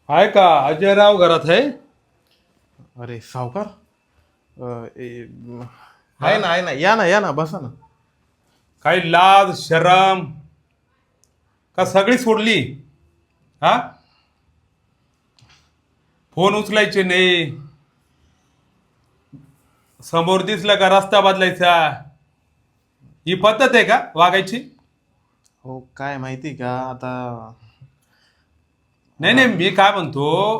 आहे का अजयराव घरात आहे? अरे सावकार. हा? आहे ना, या ना बसा ना. काही लाज शरम का सगळी सोडली? हा? फोन उचलायचे नाही, समोर दिसलं का रस्ता बदलायचा, ही पद्धत आहे का वागायची? हो, काय माहिती का आता. नाही नाही, मी काय म्हणतो,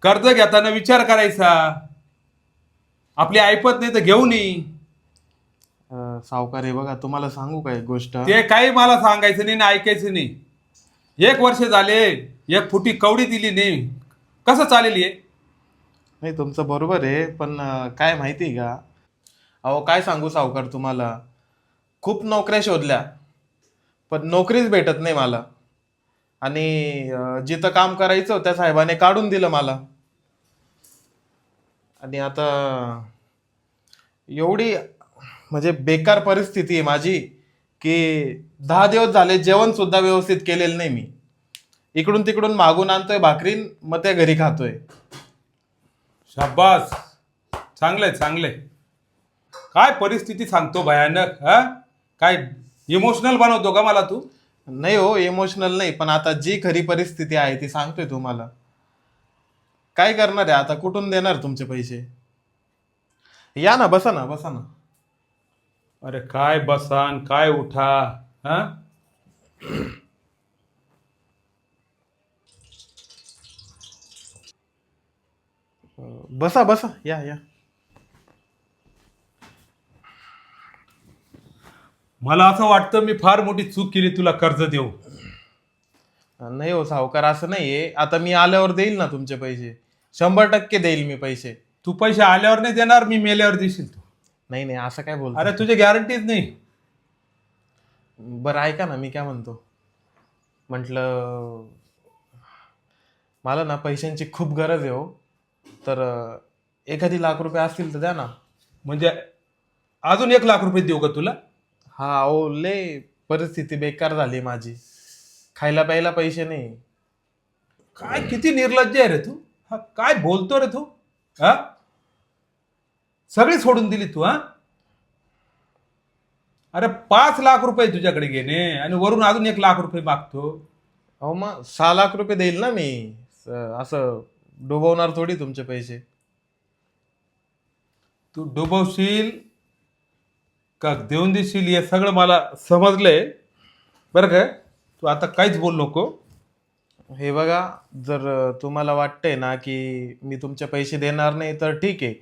कर्ज घेताना विचार करायचा. आपली ऐपत नाही तर घेऊ नये. सावकार हे बघा, तुम्हाला सांगू का एक गोष्ट. ते काही मला सांगायचं नाही ना ऐकायचं नाही. 1 वर्ष झाले, एक फुटी कवडी दिली नाही, कसं चालेल हे? नाही, तुमचं बरोबर आहे, पण काय माहिती का. अहो, काय सांगू सावकार तुम्हाला. खूप नोकऱ्या शोधल्या, पण नोकरीच भेटत नाही मला. आणि जिथं काम करायचं त्या साहेबाने काढून दिलं मला. आणि आता एवढी म्हणजे बेकार परिस्थिती आहे माझी, की 10 दिवस झाले जेवण सुद्धा व्यवस्थित केलेलं नाही मी. इकडून तिकडून मागून आणतोय भाकरीन, मग त्या घरी खातोय. शाबास, चांगलंय चांगलंय. काय परिस्थिती सांगतो भयानक, हा? काय इमोशनल बनवतो का मला तू? नाही हो, इमोशनल नाही, पण आता जी खरी परिस्थिती आहे ती सांगतोय तुम्हाला. काय करणार आहे आता, कुठून देणार तुमचे पैसे. या ना, बसा ना, बसा ना. अरे काय बसान काय उठा, हा? बसा बसा, या. मला असं वाटतं मी फार मोठी चूक केली तुला कर्ज देऊ. नाही हो सावकार, असं नाहीये. आता मी आल्यावर देईल ना तुमचे पैसे. 100% देईल मी पैसे. तू पैसे आल्यावर नाही देणार, मी मेल्यावर देशील तू. नाही नाही, असं काय अरे बोलताय. तुझी गॅरंटीच नाही. बरं ऐका ना, मी काय म्हणतो. म्हटलं, मला ना पैशांची खूप गरज आहे हो. तर एखादी लाख रुपये असतील तर द्या ना. म्हणजे अजून 1 लाख रुपये देऊ का तुला? हा अहो, लय परिस्थिती बेकार झाली माझी. खायला प्यायला पैसे नाही. काय किती निर्लज्ज आहे रे तू, हा? काय बोलतो रे तू, हा? सगळी सोडून दिली तू, हा? अरे 5 लाख रुपये तुझ्याकडे घेणे आणि वरून अजून 1 लाख रुपये मागतो. अहो, मग 6 लाख रुपये देईल ना मी. असं डुबवणार थोडी तुमचे पैसे. तू डुबवशील का देऊन देशील हे सगळं मला समजलंय, बरं काय? तू आता काहीच बोल नको. हे बघा, जर तुम्हाला वाटतंय ना की मी तुमचे पैसे देणार नाही, तर ठीक आहे.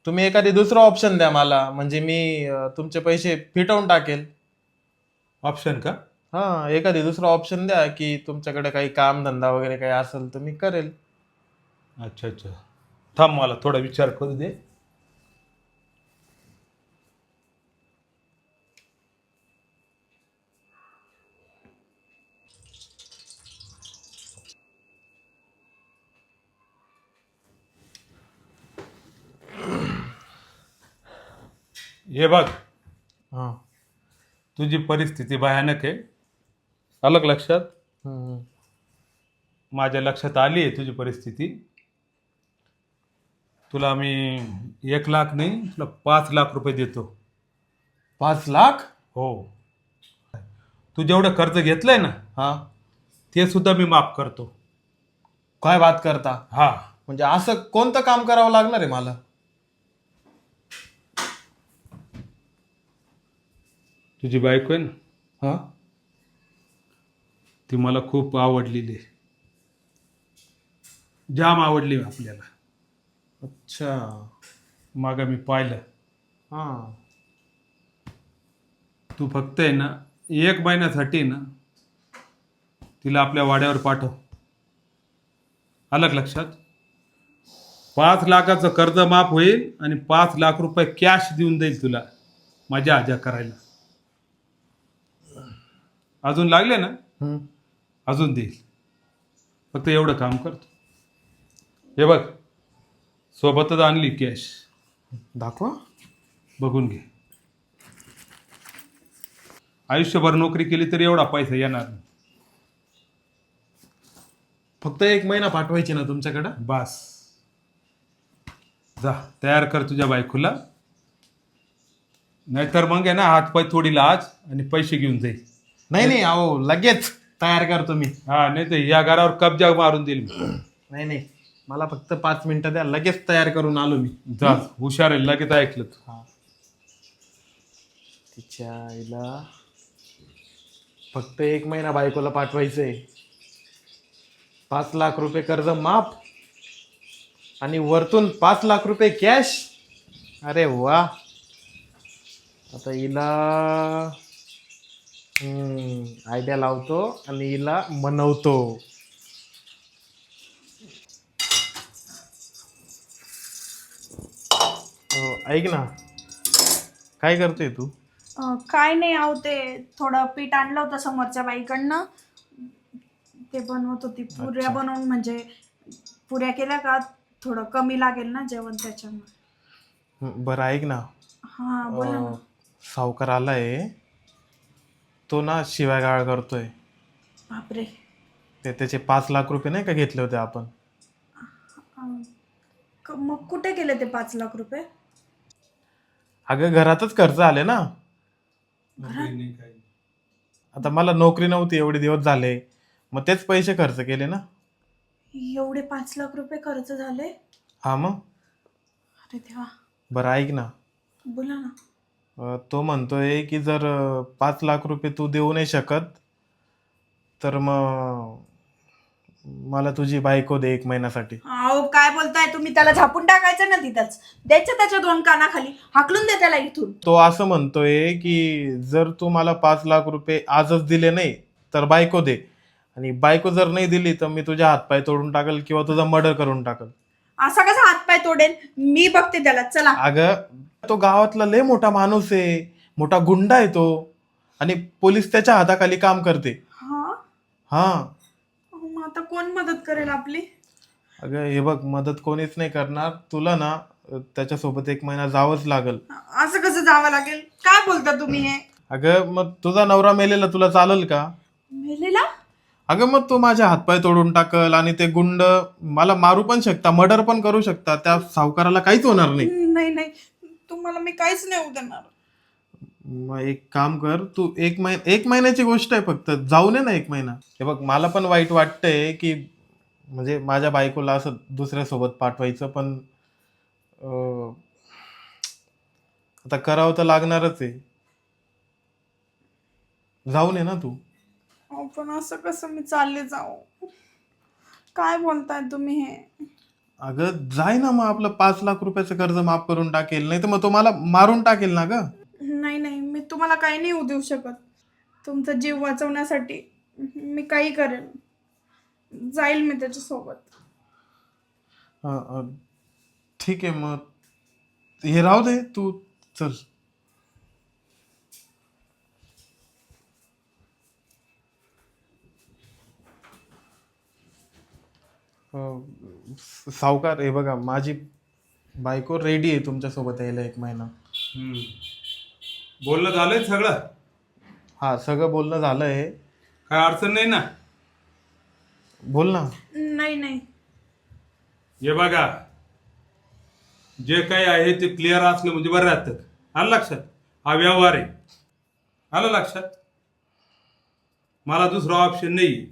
तुम्ही एखादी दुसरा ऑप्शन द्या मला, म्हणजे मी तुमचे पैसे फिटवून टाकेल. ऑप्शन का? हा, एखादी दुसरा ऑप्शन द्या की तुमच्याकडे काही काम धंदा वगैरे काही असेल तर मी करेल. अच्छा अच्छा, थांब मला थोडा विचार करू दे. हे बघ, हा. तुझी परिस्थिती भयानक आहे, अलग लक्षात. हम्म. माझ्या लक्षात आली आहे तुझी परिस्थिती. तुला मी 1 लाख नाही, तुला 5 लाख रुपये देतो. 5 लाख. हो, तू जेवढं कर्ज घेतलंय ना, हा. ते सुद्धा मी माफ करतो. काय बात करता. हा. म्हणजे असं कोणतं काम करावं लागणार आहे मला. तुझी बायको आहे ना, हा. ती मला खूप आवडलेली आहे, जाम आवडली आपल्याला. अच्छा. मागं मी पाहिलं. हा. तू फक्त आहे ना, 1 महिन्यासाठी ना तिला आपल्या वाड्यावर पाठव, अलग लक्षात. 5 लाखाचं कर्ज माफ होईल आणि 5 लाख रुपये कॅश देऊन देईल तुला मजा आजा करायला. अजून लागले ना, हम्म. अजून देईल. फक्त एवढं काम करतो. हे बघ, सोबतच आणली कॅश, दाखवा. बघून घे. आयुष्यभर नोकरी केली तरी एवढा पैसा येणार नाही. फक्त 1 महिना पाठवायची ना तुमच्याकडं? बस जा तयार कर तुझ्या बायकोला, नाहीतर मग आहे ना हातपाय थोडी लाज आणि पैसे घेऊन जाईल. नाही नाही अहो, लगेच तयार करतो मी. हा नाही तर या घरावर कब्जा मारून देईल मी. नाही नाही, मला फक्त 5 मिनिटं द्या, लगेच तयार करून आलो मी. जा हुशार आहे, लगेच ऐकलं तू. तिच्या आईला फक्त 1 महिना बायकोला पाठवायचंय. 5 लाख रुपये कर्ज माफ आणि वरतून 5 लाख रुपये कॅश. अरे वा. आता हिला आयडिया लावतो आणि हिला मनवतो. ऐक ना, काय करते तू? काय नाही आहो, ते थोडं पीठ आणलं होतं समोरच्या बाईकडनं, ते बनवत होती. पुऱ्या बनवून म्हणजे पुऱ्या केल्या का थोडं कमी लागेल ना जेवण त्याच्यामुळे. बरं ऐक ना, हा बोला ना. सावकार आलाय, तो ना शिवागाळ करतोय. बापरे. त्याचे 5 लाख रुपये नाही का घेतले होते आपण? मग कुठे गेले ते 5 लाख रुपये? अगं घरातच खर्च आले ना. आता मला नोकरी नव्हती एवढे दिवस झाले, मग तेच पैसे खर्च केले ना. एवढे 5 लाख रुपये खर्च झाले? हा मग. अरे देवा. बरं ऐक ना, बोला ना. तो म्हणतोय की जर 5 लाख रुपये तू देऊ नाही शकत तर मग मला तुझी बायको दे 1 महिन्यासाठी. अहो काय बोलताय तुम्ही? त्याला झापून टाकायचं ना तिथंच, द्यायचं त्याच्या 2 कानाखाली, हाकलून दे त्याला इथून. तो असं म्हणतोय की जर तू मला 5 लाख रुपये आजच दिले नाही तर बायको दे, आणि बायको जर नाही दिली तर मी तुझ्या हातपाय तोडून टाकल किंवा तुझा मर्डर करून टाकल. असा कसा हातपाय तोडेल? मी बघते त्याला, चला. अगं तो गावातला लय मोठा माणूस आहे, मोठा गुंडा आहे तो, आणि पोलीस त्याच्या हाताखाली काम करते. हा. हा. मग आता कोण मदत करेल आपली? अगं हे बघ, मदत कोणीच नाही करणार तुला ना, त्याच्यासोबत 1 महिना जावंच लागल. असं कसं जावं लागेल? काय बोलता तुम्ही हे? अगं मग तुझा नवरा मेलेला तुला चालेल का? मेलेला? अगं मग तो माझे हातपाय तोडून टाकल, आणि ते गुंड मला मारू पण शकता, मर्डर पण करू शकता. त्या सावकाराला काहीच होणार नाही. नाही नाही, तुम्हाला मी काहीच नाही होऊ देणार. मग एक काम कर तू, 1 महिन्याची गोष्ट आहे फक्त, जाऊ नये ना 1 महिना. हे बघ मला पण वाईट वाटतंय की म्हणजे माझ्या बायकोला असं दुसऱ्यासोबत पाठवायचं, पण आता करावं तर लागणारच आहे. जाऊ नये ना तू. अहो, पण असं कसं मी चालले जाऊ? काय बोलताय तुम्ही हे? अगं जाय ना, मग आपलं 5 लाख रुपयाचं कर्ज माफ करून टाकेल, नाही तर मग तो मला मारून टाकेल ना ग. नाही नाही, मी तुम्हाला काही नाही होऊ देऊ शकत. तुमचा जीव वाचवण्यासाठी मी काही करेन. जाईल मी त्याच्यासोबत. ठीक आहे, मग हे राहू दे, तू चल. सावकार हे बघा, माझी बायको रेडी आहे तुमच्यासोबत यायला 1 महिना. बोलणं झालंय सगळं? हा सगळं बोलणं झालंय. काय अडचण नाही ना? बोल ना. नाही नाही. हे बघा, जे काही आहे ते क्लिअर असलं म्हणजे बरं राहतं. आलं लक्षात? हा व्यवहार आहे. आलं लक्षात? मला दुसरा ऑप्शन नाही.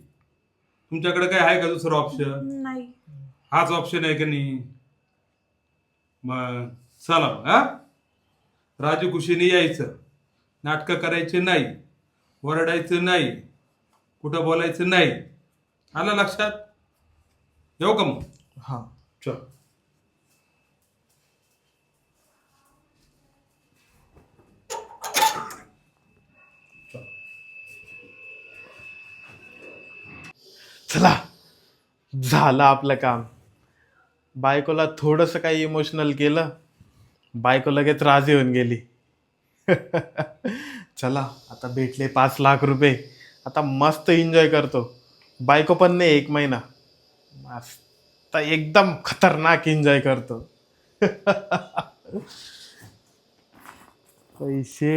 तुमच्याकडे काय आहे का दुसरं ऑप्शन? नाही. हाच ऑप्शन आहे का नाही? मग चला हा, राजू खुशीने यायचं, नाटकं करायचे नाही, ओरडायचं नाही, कुठं बोलायचं नाही. आलं लक्षात? येऊ का मग? हा चल. चला, झालं आपलं काम. बायकोला थोडंसं काही इमोशनल केलं, बायको लगेच राजी होऊन गेली. चला आता भेटले 5 लाख रुपये, आता मस्त एन्जॉय करतो. बायको पण नाही 1 महिना, मस्त एकदम खतरनाक एन्जॉय करतो. पैसे.